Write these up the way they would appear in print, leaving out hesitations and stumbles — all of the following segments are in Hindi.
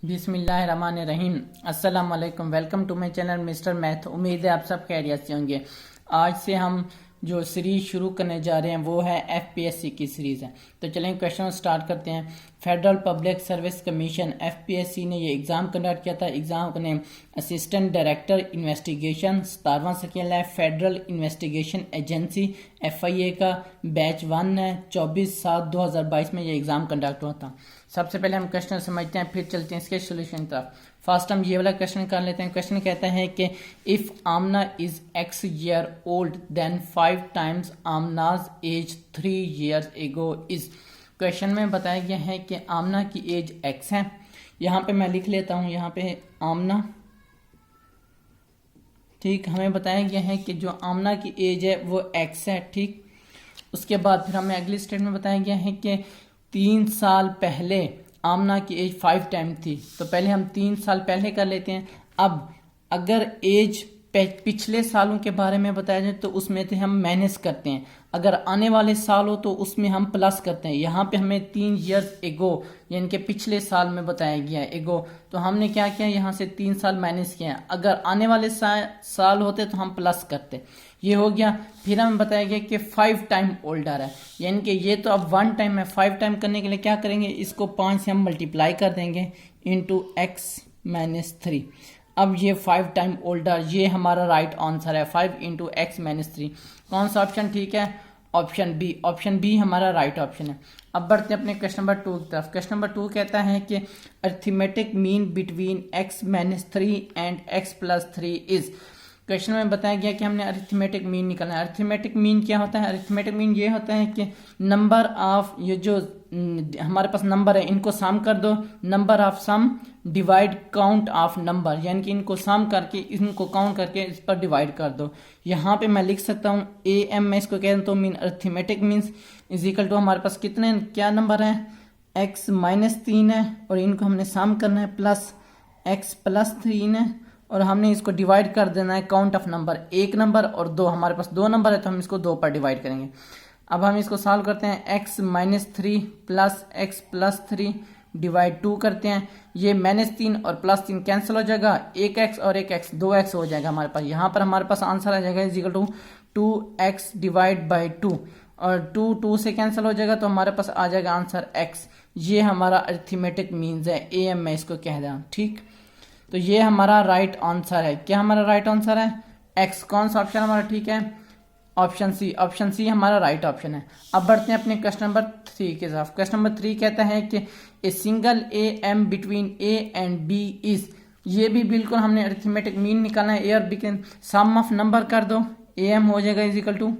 बिस्मिल्लाहिर्रहमानिर्रहीम। अस्सलाम वालेकुम। Welcome to my channel mister math. उम्मीद है आप सब खैरियत से होंगे। आज से हम जो सीरीज़ शुरू करने जा रहे हैं वो है एफपीएससी की सीरीज़ है। तो चलें क्वेश्चन स्टार्ट करते हैं। Federal Public Service Commission FPSC ने ये एग्ज़ाम कंडक्ट किया था। एग्ज़ाम का नेम असिस्टेंट डायरेक्टर इन्वेस्टिगेशन 17वां सर्किल है। फेडरल इन्वेस्टिगेशन एजेंसी एफआईए का बैच 1 है। 24/7/2022 में ये एग्ज़ाम कंडक्ट हुआ था। सबसे पहले हम क्वेश्चन समझते हैं, फिर चलते हैं इसके सोल्यूशन की तरफ। फर्स्ट हम ये वाला क्वेश्चन कर लेते हैं। क्वेश्चन कहता है कि if Amna is x year old then 5 times Amna's age 3 years ago is. Question में बताया गया है कि आमना की एज x है। यहाँ पे मैं लिख लेता हूँ, यहाँ पे आमना, ठीक। हमें बताया गया है कि जो आमना की एज है वो x है, ठीक। उसके बाद फिर हमें अगली स्टेटमेंट बताया गया है कि 3 साल पहले आमना की एज 5 टाइम थी। तो पहले हम 3 साल पहले कर लेते हैं। अब अगर एज पिछले सालों के बारे में बताया जाए तो उसमें से हम माइनस करते हैं। अगर आने वाले साल हो तो उसमें हम प्लस करते हैं। यहाँ पे हमें 3 years एगो यानी कि पिछले साल में बताया गया है एगो, तो हमने क्या किया, यहाँ से 3 साल माइनस किया। अगर आने वाले साल होते तो हम प्लस करते। ये हो गया। फिर हमें बताया गया कि 5 टाइम ओल्डर है, यानी कि ये तो अब 1 टाइम है। 5 टाइम करने के लिए क्या करेंगे, इसको 5 से हम मल्टीप्लाई कर देंगे इंटू x-3। अब ये 5 टाइम ओल्डर, ये हमारा राइट आंसर है। 5 इंटू x-3। कौन सा ऑप्शन ठीक है? Option B. ऑप्शन बी हमारा राइट ऑप्शन है। अब बढ़ते हैं अपने क्वेश्चन नंबर 2 की तरफ। क्वेश्चन नंबर 2 कहता है कि arithmetic mean between x-3 and x+3 is. Question में बताया गया कि हमने अरिथमेटिक मीन निकालना है। अरिथमेटिक मीन क्या होता है? अरिथमेटिक मीन ये होता है कि नंबर ऑफ, ये जो हमारे पास नंबर है इनको सम कर दो, number of sum divide count of number, यानी कि इनको सम करके इनको काउंट करके इस पर डिवाइड कर दो। यहाँ पे मैं लिख सकता हूँ AM में इसको कहते हैं तो mean arithmetic means is equal to हमारे पास कितने क्या नंबर है, x-3 है और इनको हमने सम करना है, प्लस x+3 है और हमने इसको डिवाइड कर देना है काउंट ऑफ नंबर, 1 नंबर और 2। हमारे पास 2 नंबर है तो हम इसको 2 पर डिवाइड करेंगे। अब हम इसको सॉल्व करते हैं। x-3 प्लस x+3 डिवाइड 2 करते हैं। ये -3 और +3 कैंसिल हो जाएगा, 1x और 1x 2x हो जाएगा हमारे पास। यहाँ पर हमारे पास आंसर आ जाएगा is equal to 2x divide by 2 और 2 से कैंसिल हो जाएगा तो हमारे पास आ जाएगा आंसर x। ये हमारा अरिथमेटिक मीन्स है, AM में इसको कह दें, ठीक। तो ये हमारा राइट आंसर है। क्या हमारा राइट आंसर है? x। कौन सा ऑप्शन हमारा ठीक है? Option C. ऑप्शन सी हमारा राइट ऑप्शन है। अब बढ़ते हैं अपने क्वेश्चन नंबर 3 के साथ। क्वेश्चन नंबर 3 कहता है कि a single AM between A and B is. ये भी बिल्कुल हमने अरिथमेटिक मीन निकालना है। A और B के सम ऑफ नंबर कर दो, AM हो जाएगा is equal to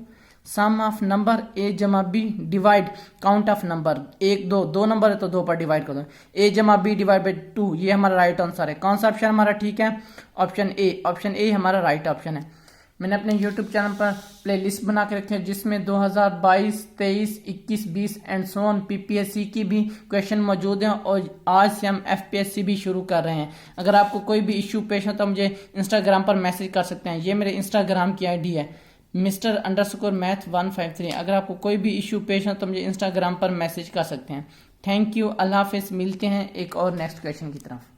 sum of number A जमा B divide count of number, 1 2 number है तो 2 पर डिवाइड कर दो, A जमा B डिवाइड बाई 2। ये हमारा राइट आंसर है। कौन सा ऑप्शन हमारा ठीक है? Option A. ऑप्शन ए हमारा राइट ऑप्शन है। मैंने अपने यूट्यूब चैनल पर प्लेलिस्ट बना के रखे हैं जिसमें 2022, 23, 21, 20 एंड सो ऑन PPSC की भी क्वेश्चन मौजूद हैं और आज से हम FPSC भी शुरू कर रहे हैं। अगर आपको कोई भी इश्यू पेश हो तो मुझे इंस्टाग्राम पर मैसेज कर सकते हैं। ये मेरे इंस्टाग्राम की ID है Mr_Math153। अगर आपको कोई भी इश्यू पेश हो तो मुझे इंस्टाग्राम पर मैसेज कर सकते हैं। थैंक यू, अल्लाह हाफिज़। मिलते हैं एक और नेक्स्ट क्वेश्चन की तरफ।